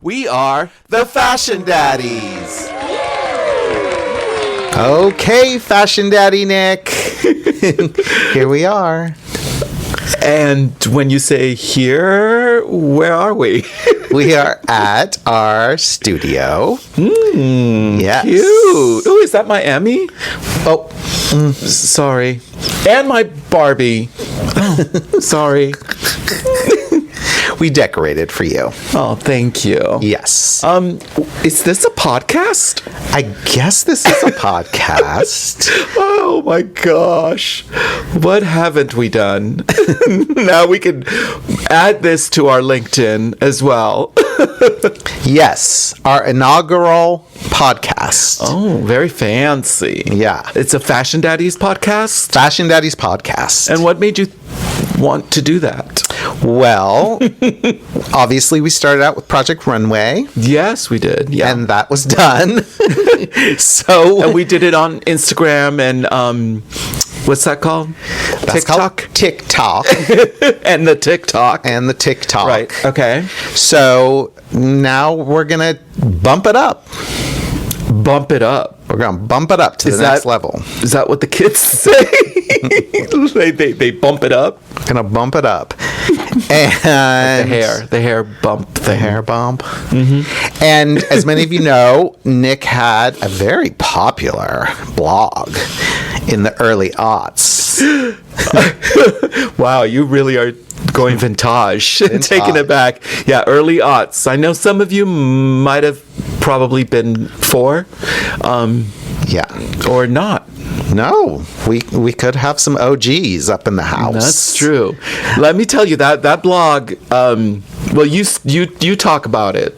We are the Fashion Daddies. Okay, Fashion Daddy Nick. Here we are. And when you say here, where are we? We are at our studio. Yes. Cute. Oh, is that my Emmy? Oh, Sorry. And my Barbie. Oh, sorry. we decorated for you. Oh, thank you. Yes. Is this a podcast? I guess this is a podcast. Oh my gosh. What haven't we done? Now we can add this to our LinkedIn as well. Yes, our inaugural podcast. Oh, very fancy. Yeah. It's a Fashion Daddies podcast? Fashion Daddies podcast. And what made you want to do that? Well, obviously we started out with Project Runway. Yes, we did. Yeah. And that was done. And we did it on Instagram and what's that called? That's TikTok? called TikTok. And the TikTok. And the TikTok. Right. Okay. So now we're going to bump it up. Bump it up. We're going to bump it up to the next level. Is that what the kids say? they bump it up? Going to bump it up. And the hair bump thing. The hair bump. Mm-hmm. And as many of you know, Nick had a very popular blog in the early aughts. Wow, you really are going vintage. Taking it back. Yeah, early aughts. I know some of you might have probably been 4. Yeah. Or not. No, we could have some OGs up in the house. That's true. Let me tell you that blog. Well, you talk about it.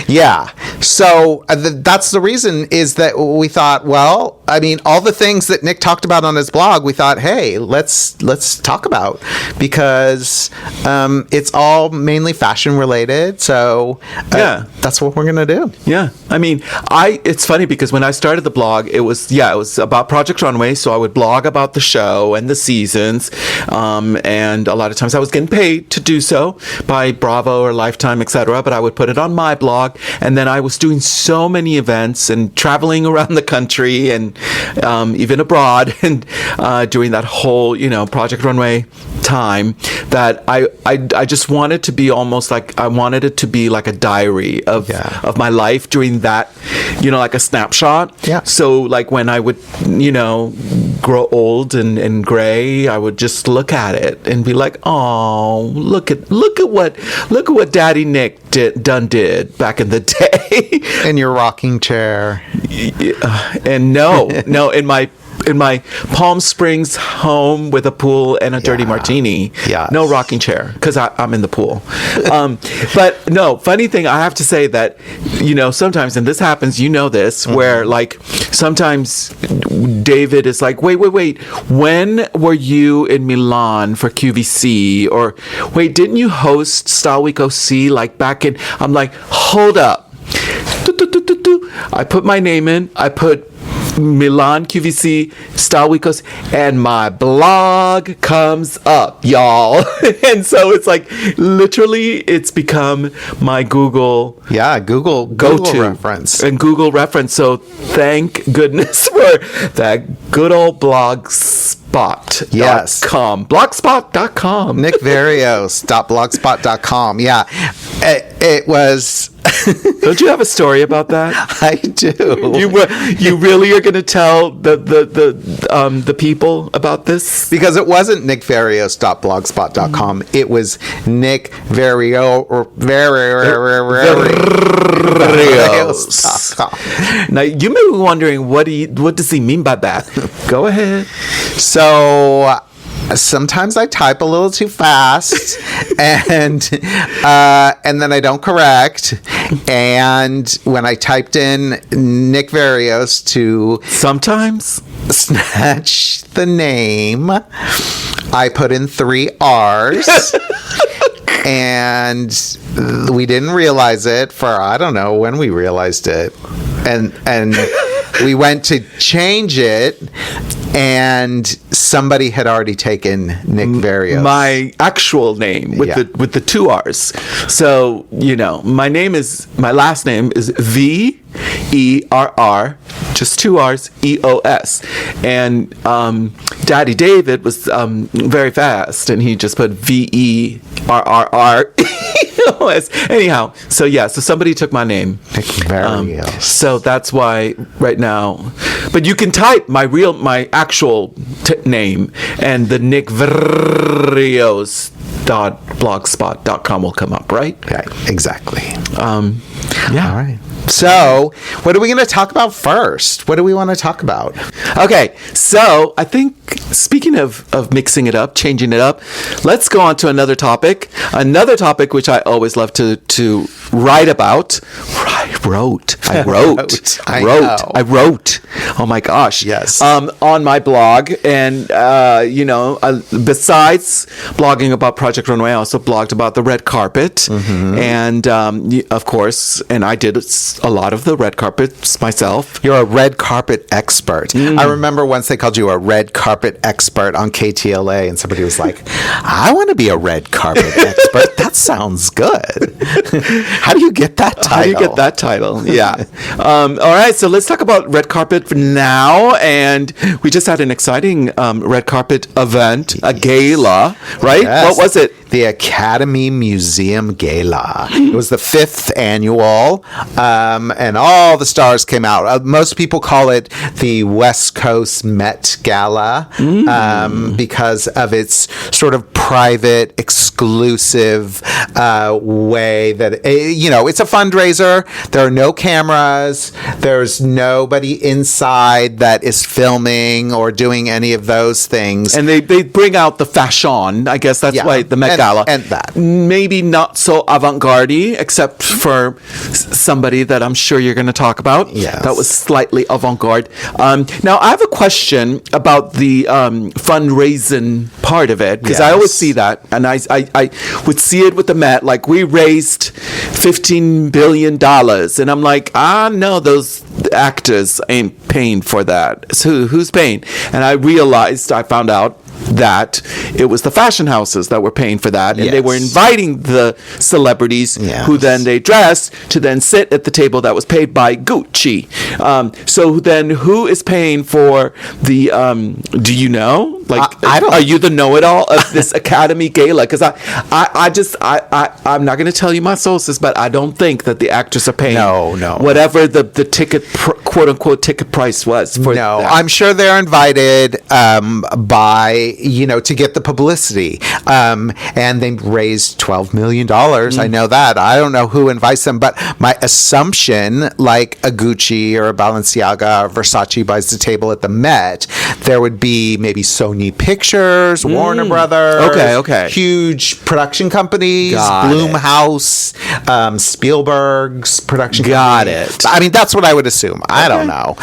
Yeah. So that's the reason is that we thought, well, I mean, all the things that Nick talked about on his blog, we thought, hey, let's talk about because it's all mainly fashion related. So yeah, that's what we're gonna do. Yeah. I mean, it's funny because when I started the blog, it was about Project Runway. So I would blog about the show and the seasons, and a lot of times I was getting paid to do so by Bravo or Lifetime, etc. But I would put it on my blog, and then I was doing so many events and traveling around the country and even abroad and doing that whole Project Runway time that I just wanted to be almost like I wanted it to be like a diary of my life during that like a snapshot. Yeah. So like when I would grow old and gray, I would just look at it and be like, oh, look at what Daddy Nick did back in the day. In your rocking chair. And no, in my Palm Springs home with a pool and a dirty martini. Yes. No rocking chair because I'm in the pool. But no, funny thing, I have to say that, sometimes, and this happens, this, where like sometimes David is like, wait, when were you in Milan for QVC? Or wait, didn't you host Style Week OC like back in, I'm like, hold up. I put my name in, I put Milan QVC Style Week OC, and my blog comes up, y'all. And so it's like literally it's become my Google go-to reference and Google reference. So thank goodness for that good old Blogspot. Yes. Blogspot.com. nickvarios.blogspot.com. Yeah. It was. Don't you have a story about that? I do. You really are going to tell the people about this? Because it wasn't nickvarios.blogspot.com. It was nickvarios.com. Now you may be wondering what does he mean by that? Go ahead. So sometimes I type a little too fast, and then I don't correct. And when I typed in Nick Varios to sometimes snatch the name, I put in 3 R's. And we didn't realize it for I don't know when we realized it, and we went to change it, and somebody had already taken Nick Varios. My actual name with the 2 R's. So, my last name is VERR, just 2 R's, EOS. And Daddy David was very fast, and he just put VERRR. Anyhow, so somebody took my name. Nick Varios. So that's why right now, but you can type my actual name, and the Nick Varios.blogspot.com will come up, right? Okay, exactly. Yeah. All right. So, what are we going to talk about first? What do we want to talk about? Okay, so I think, speaking of mixing it up, changing it up, let's go on to another topic. Another topic which I always love to write about. I wrote. Oh my gosh. Yes. On my blog. And, besides blogging about Project Runway, I also blogged about the red carpet. Mm-hmm. And, of course, and I did a lot of the red carpets myself. You're a red carpet expert. I remember once they called you a red carpet expert on KTLA, and somebody was like, I want to be a red carpet expert. That sounds good. How do you get that title? Yeah. All right, so let's talk about red carpet now. And we just had an exciting red carpet event, a gala, right? Yes. What was it? The Academy Museum Gala. It was the 5th annual, and all the stars came out. Most people call it the West Coast Met Gala because of its sort of private, exclusive way that, it's a fundraiser. There are no cameras. There's nobody inside that is filming or doing any of those things. And they bring out the fashion. I guess that's why the Met Gala. And that. Maybe not so avant-garde, except for somebody that I'm sure you're going to talk about. Yes. That was slightly avant-garde. Now, I have a question about the fundraising part of it, because I always see that, and I would see it with the Met, like we raised $15 billion, and I'm like, no, those actors ain't paying for that. So who's paying? And I found out that it was the fashion houses that were paying for that, and they were inviting the celebrities who then they dressed to then sit at the table that was paid by Gucci. So then who is paying for the do you know? Like, I don't. Are you the know-it-all of this Academy Gala? Because I'm not going to tell you my sources, but I don't think that the actors are paying no whatever the ticket quote-unquote ticket price was for that. I'm sure they're invited by to get the publicity, and they raised $12 million. I know that. I don't know who invites them, but my assumption, like a Gucci or a Balenciaga or Versace buys the table at the Met, there would be maybe Sony Pictures, Warner Brothers, okay, huge production companies, Got Blumhouse, Spielberg's production Got company. it. I mean, that's what I would assume. I don't know.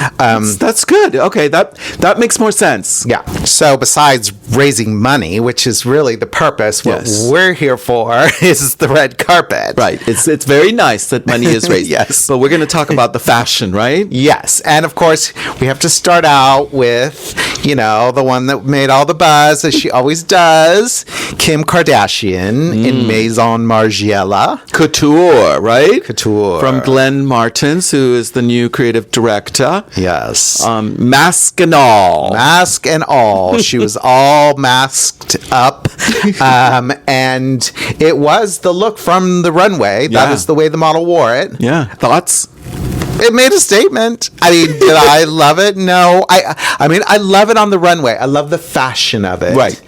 That's good. Okay, that makes more sense. Yeah. So besides raising money, which is really the purpose, what we're here for is the red carpet. Right. It's very nice that money is raised. Yes. But we're going to talk about the fashion, right? Yes. And of course, we have to start out with, the one that made all the buzz, as she always does, Kim Kardashian in Maison Margiela. Couture, right? Couture. From Glenn Martins, who is the new creative director. Yes. Mask and all. Mask and all. She was all masked up. And it was the look from the runway. That is the way the model wore it. Yeah. Thoughts? It made a statement. I mean, did I love it? No. I mean, I love it on the runway. I love the fashion of it. Right.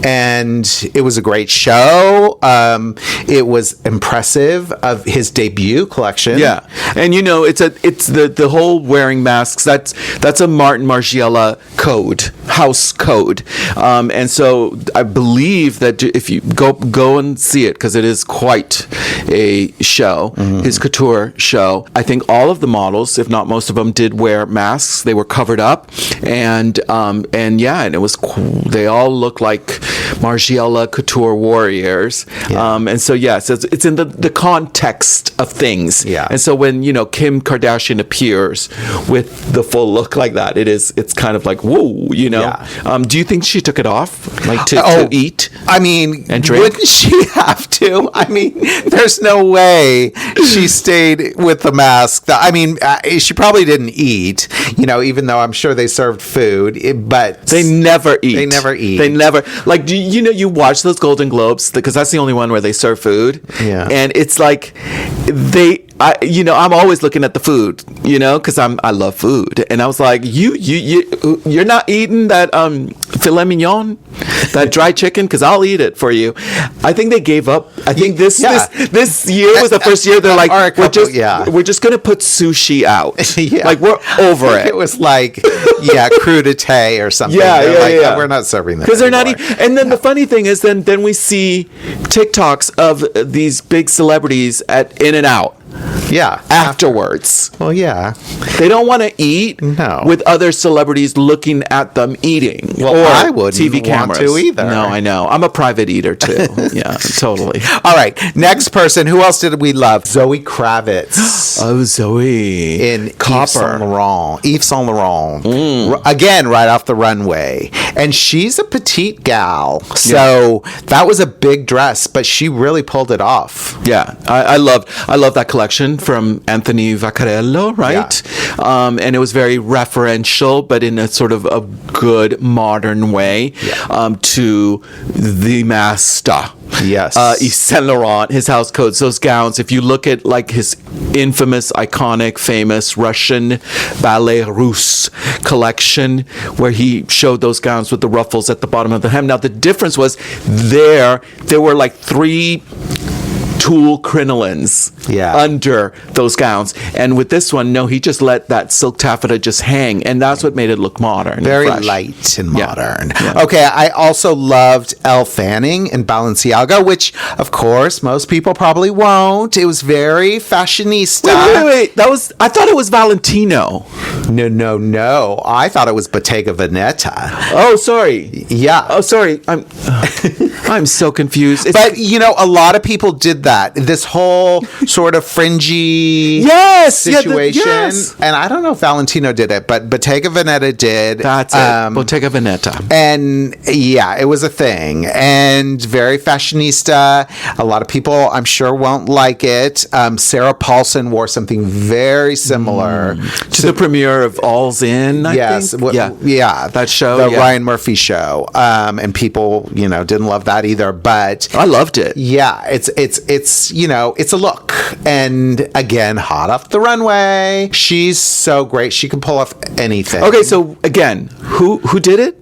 And it was a great show. It was impressive of his debut collection. Yeah. And it's the whole wearing masks. That's a Martin Margiela code, house code. And so I believe that if you go and see it, because it is quite a show, his couture show. I think all of the models, if not most of them, did wear masks. They were covered up, and it was cool. They all look like Margiela couture warriors. And so so it's in the context of things. And so when Kim Kardashian appears with the full look like that, it's kind of like whoa, Do you think she took it off, like to eat? I mean, and drink? Wouldn't she have to? I mean, there's no way she stayed with the mask. I mean, she probably didn't eat, even though I'm sure they served food, but they never eat. They never eat. They never, like, you watch those Golden Globes, because that's the only one where they serve food. And it's like I'm always looking at the food, because I love food, and I was like, you're not eating that filet mignon, that dry chicken, because I'll eat it for you. I think they gave up. I think this year was the first year they're like, we're just gonna put sushi out. Like, we're over it. It was like crudité or something. We're not serving that because they're not eating. And then the funny thing is, then we see TikToks of these big celebrities at In-N-Out. Afterwards. Well, they don't want to eat with other celebrities looking at them eating. Well, or I wouldn't TV cameras. Want to either. No, I know. I'm a private eater too. Yeah, totally. All right, next person. Who else did we love? Zoe Kravitz. Oh, Zoe in Copper. Yves Saint Laurent. Again, right off the runway, and she's a petite gal, so that was a big dress, but she really pulled it off. Yeah, I love that collection from Anthony Vaccarello, right? And it was very referential, but in a sort of a good modern way to the master. Yves Saint Laurent, his house coats, those gowns. If you look at like his infamous, iconic, famous Russian Ballet Russe collection, where he showed those gowns with the ruffles at the bottom of the hem. Now the difference was there were like 3 tulle crinolines under those gowns, and with this one, no, he just let that silk taffeta just hang, and that's what made it look modern, very light and modern. Okay, I also loved Elle Fanning in Balenciaga, which of course most people probably won't. It was very fashionista. Wait, I thought it was Valentino. No, I thought it was Bottega Veneta. Oh, sorry. Sorry, I'm so confused. But a lot of people did that. This whole sort of fringy situation. And I don't know if Valentino did it, but Bottega Veneta did. That's it. Bottega Veneta. And it was a thing. And very fashionista. A lot of people, I'm sure, won't like it. Sarah Paulson wore something very similar to the premiere of All's In, I think. That show. The Ryan Murphy show. And people, didn't love that either. But I loved it. Yeah, it's a look, and again, hot off the runway. She's so great. She can pull off anything. Okay, so again, who did it?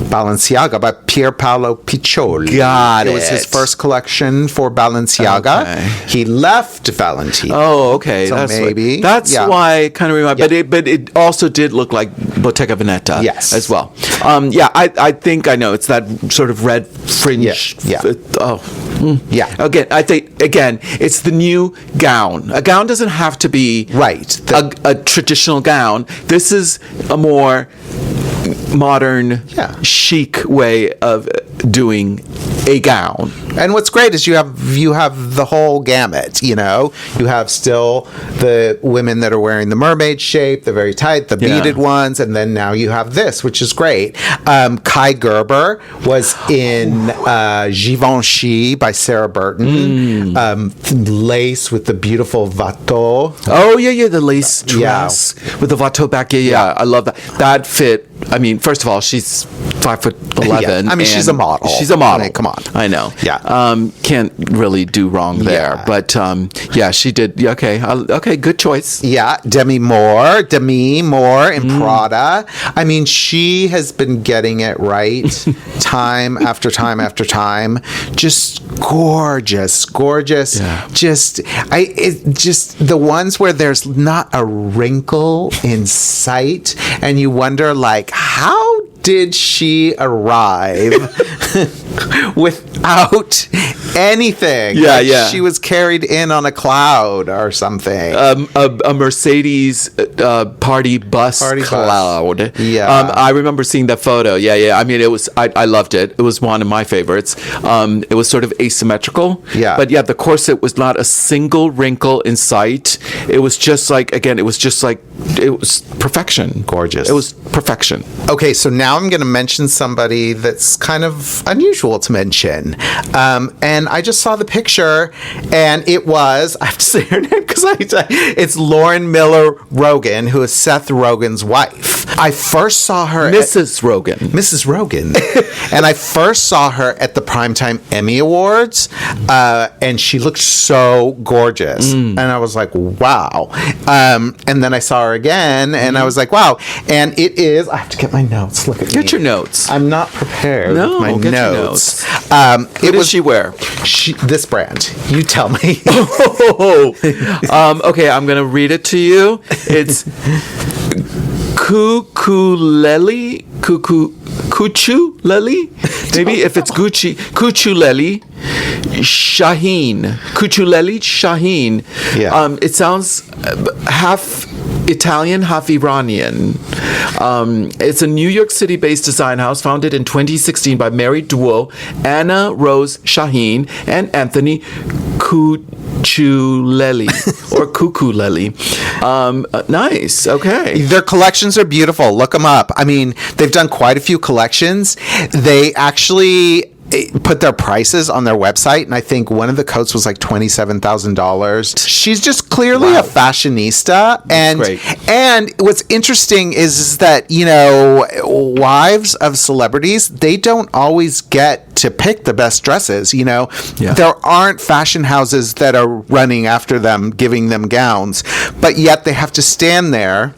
Balenciaga by Pier Paolo Piccioli. Got it. It was his first collection for Balenciaga. Okay. He left Valentino. Oh, okay. So that's why I kind of remember. But it also did look like Bottega Veneta as well. I think I know. It's that sort of red fringe. Again, I think it's the new gown. A gown doesn't have to be a traditional gown. This is a more modern, chic way of doing a gown. And what's great is you have the whole gamut. You have still the women that are wearing the mermaid shape, the very tight, the beaded ones, and then now you have this, which is great. Kai Gerber was in Givenchy by Sarah Burton. Lace with the beautiful watteau. Oh the lace dress with the watteau back. I love that. That fit. I mean, first of all, she's 5'11". I mean, she's a model. She's a model. I mean, come on. I know. Can't really do wrong there. But she did. Okay, good choice. Demi Moore in Prada. I mean, she has been getting it right time after time after time. Just gorgeous. Just the ones where there's not a wrinkle in sight, and you wonder, like, how did she arrive without anything. Yeah, Like yeah. She was carried in on a cloud or something. A Mercedes party bus cloud. Yeah. I remember seeing that photo. Yeah. I mean, I loved it. It was one of my favorites. It was sort of asymmetrical. Yeah. But yeah, the corset was not a single wrinkle in sight. It was just like, again, it was perfection. Gorgeous. It was perfection. Okay, so now I'm going to mention somebody that's kind of unusual to mention. And I just saw the picture, and it was, I have to say her name because it's Lauren Miller Rogen, who is Seth Rogen's wife. I first saw her Mrs. Rogen. Mrs. Rogen. And I first saw her at the Primetime Emmy Awards, and she looked so gorgeous. And I was like, wow. And then I saw her again, and I was like, wow. And it is, I have to get my notes. Look at me. Get your notes. I'm not prepared with my get your notes. What does she wear? This brand. You tell me. Okay, I'm gonna read it to you. It's Kukulele. Maybe if it's Gucci. Kuchuleli Shaheen. Yeah. It sounds half Italian, half Iranian. It's a New York City-based design house founded in 2016 by married duo Anna Rose Shaheen and Anthony Cuculeli or Cuculeli. Nice. Okay. Their collections are beautiful. Look them up. I mean, they've done quite a few collections. They actually put their prices on their website, and I think one of the coats was like $27,000. She's just clearly a fashionista, and what's interesting is that, you know, wives of celebrities, they don't always get to pick the best dresses. You know, there aren't fashion houses that are running after them, giving them gowns, but yet they have to stand there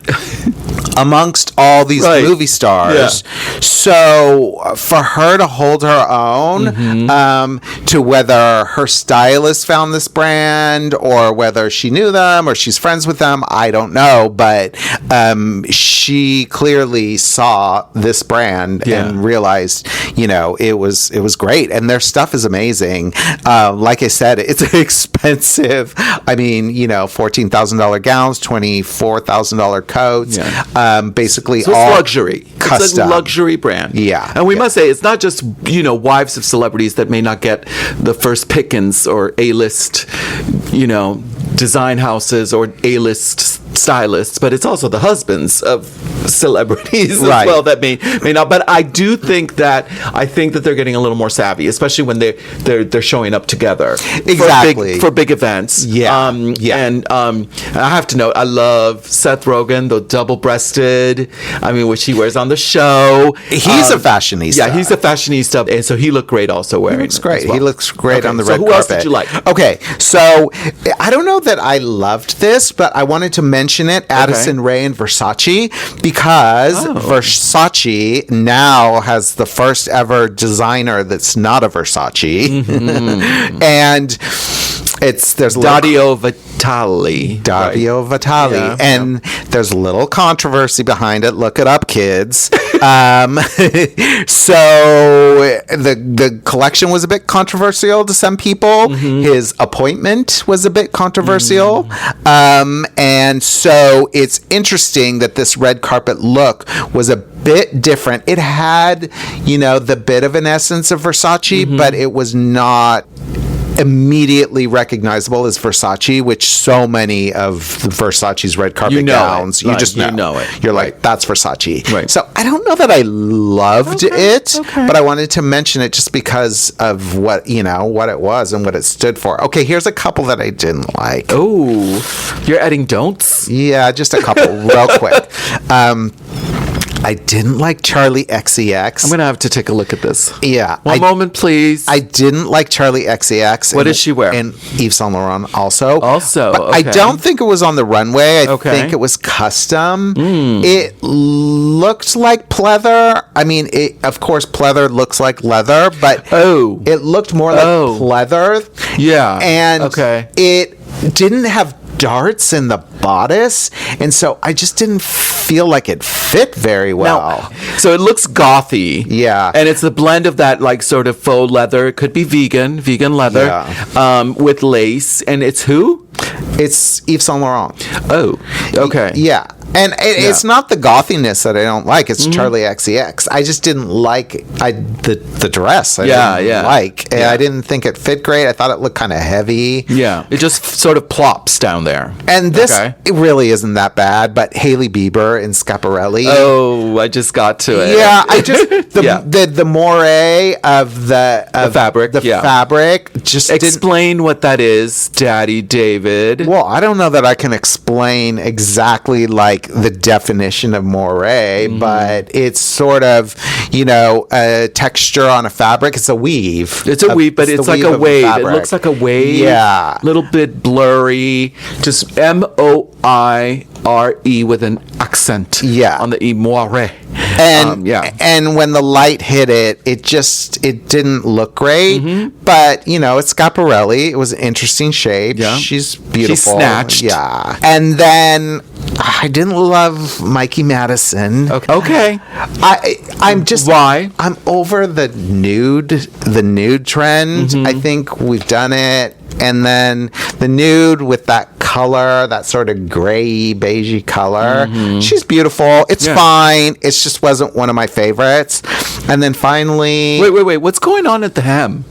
amongst all these movie stars. So for her to hold her own, to whether her stylist found this brand or whether she knew them or she's friends with them, I don't know, but she clearly saw this brand and realized, you know, it was great, and their stuff is amazing. Like I said, it's expensive. I mean, you know, $14,000 gowns, $24,000 coats. Basically, so it's all luxury. Custom. It's a luxury brand. And we must say, it's not just, you know, wives of celebrities that may not get the first pickings or A-list, you know, design houses or A-list stylists, but it's also the husbands of celebrities as well that may not. But I do think that they're getting a little more savvy, especially when they're showing up together for big events. And I have to note, I love Seth Rogen, the double-breasted. I mean, which he wears on the show. He's a fashionista. Yeah, he's a fashionista, and so he looked great also wearing. He looks great. Well. He looks great on the red carpet. Who else did you like? Okay, so I don't know that I loved this, but I wanted to mention it, Addison Rae and Versace, because Versace now has the first ever designer that's not a Versace. And there's Dario Vitale. Vitale. And there's a little controversy behind it. Look it up, kids. So the collection was a bit controversial to some people. His appointment was a bit controversial. And so it's interesting that this red carpet look was a bit different. It had, you know, the bit of an essence of Versace, but it was not immediately recognizable as Versace, which so many of Versace's red carpet gowns, you just know it. You're like, that's Versace. So I don't know that I loved it, but I wanted to mention it just because of what it was and what it stood for. Okay, here's a couple that I didn't like. Oh, you're adding don'ts? Yeah, just a couple real quick. I didn't like Charli XCX. I'm going to have to take a look at this. Yeah. One moment, please. I didn't like Charli XCX. What does she wear? And Yves Saint Laurent also. But I don't think it was on the runway. I think it was custom. It looked like pleather. I mean, of course, pleather looks like leather, but it looked more like pleather. Yeah. And it didn't have darts in the bodice, and so I just didn't feel like it fit very well. So it looks gothy. Yeah. And it's the blend of that like sort of faux leather. It could be vegan leather, with lace. And it's who? It's Yves Saint Laurent. Oh, okay. Yeah. And it's not the gothiness that I don't like. It's Charli XCX. I just didn't like the dress. I didn't like. And I didn't think it fit great. I thought it looked kind of heavy. Yeah. It just sort of plops down there. And this, it really isn't that bad. But Hailey Bieber in Schiaparelli. Oh, I just got to it. Yeah. I just, the moire of the fabric. The fabric just explain what that is, Daddy David. Well, I don't know that I can explain exactly like the definition of moire, but it's sort of, a texture on a fabric. It's a weave. It's a weave, but it's like a wave. It looks like a wave. Yeah. A little bit blurry. Just Moire with an accent. Yeah. On the E, moire. And and when the light hit it, it didn't look great. But it's Schiaparelli. It was an interesting shape. Yeah. She's beautiful. She's snatched. Yeah. And then I didn't love Mikey Madison. Okay. I'm just why? I'm over the nude trend. I think we've done it. And then the nude with that color, that sort of gray, beigey color. She's beautiful. It's fine. It just wasn't one of my favorites. And then finally... Wait. What's going on at the hem?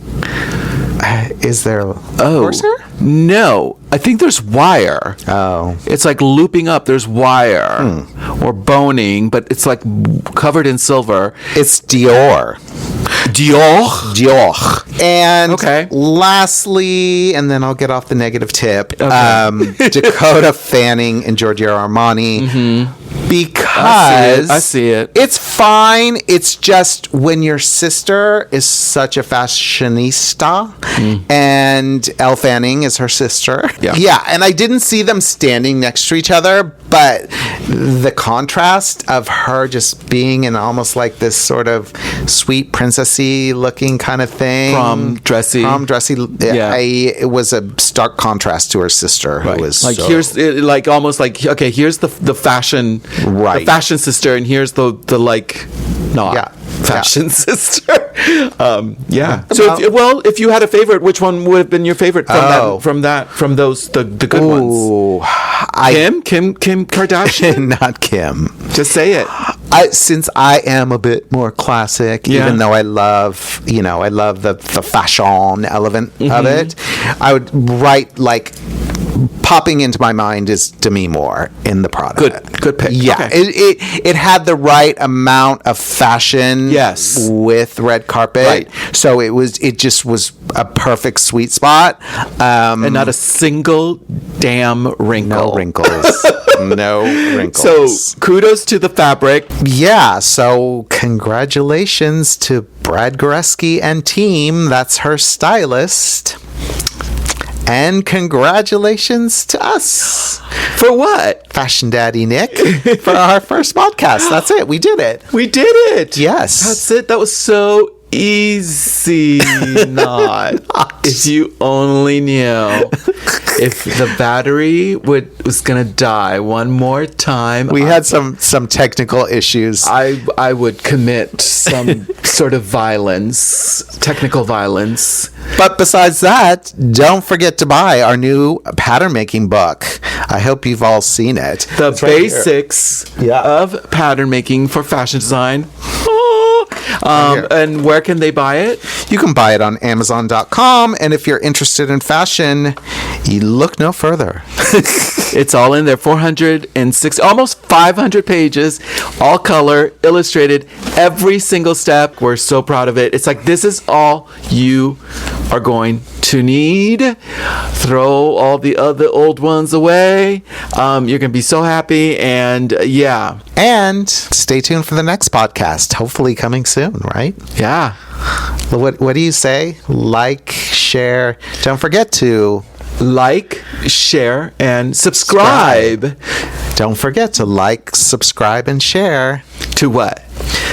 Is there corset? No. I think there's wire. Oh. It's like looping up. There's wire. Or boning, but it's like covered in silver. It's Dior. And lastly, and then I'll get off the negative tip, Dakota Fanning and Giorgio Armani. Because I see it. It's fine. It's just when your sister is such a fashionista and Elle Fanning is her sister. Yeah. And I didn't see them standing next to each other, but the contrast of her just being in almost like this sort of sweet princessy looking kind of thing. Prom dressy. Yeah. It was a stark contrast to her sister who was like here's like almost like here's the fashion the fashion sister, and here's the like not fashion sister. So if you had a favorite, which one would have been your favorite from those the good ones? Kim Kardashian? Not Kim. Just say it. Since I am a bit more classic, even though I love the fashion element of it, I would write like popping into my mind is Demi Moore in the product. Good pick. Yeah, it had the right amount of fashion. Yes. With red carpet. Right. So it just was a perfect sweet spot. And not a single damn wrinkle. No wrinkles. No wrinkles. So kudos to the fabric. Yeah. So congratulations to Brad Goreski and team. That's her stylist. And congratulations to us. For what? Fashion Daddy Nick for our first podcast. That's it. We did it. We did it. Yes. That's it. That was so easy. Not. If you only knew. If the battery was going to die one more time. We had some technical issues. I would commit some sort of violence, technical violence. But besides that, don't forget to buy our new pattern making book. I hope you've all seen it. The basics of pattern making for fashion design. And where can they buy it? You can buy it on Amazon.com. And if you're interested in fashion, you look no further. It's all in there. 406, almost 500 pages, all color, illustrated, every single step. We're so proud of it. It's like, this is all you are going to need. Throw all the other old ones away. You're going to be so happy. And And stay tuned for the next podcast, hopefully coming soon, right? Yeah. What do you say? Like, share. Don't forget to like, share, and subscribe. Don't forget to like, subscribe, and share. To what?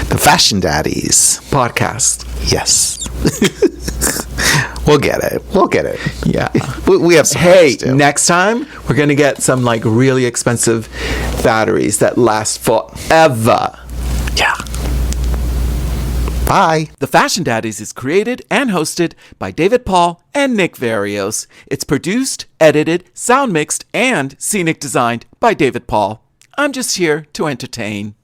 The Fashion Daddies podcast. Yes. We'll get it. We'll get it. Yeah. We have some Hey, to do. next time we're going to get some like really expensive batteries that last forever. Yeah. Bye. The Fashion Daddies is created and hosted by David Paul and Nick Varios. It's produced, edited, sound mixed, and scenic designed by David Paul. I'm just here to entertain.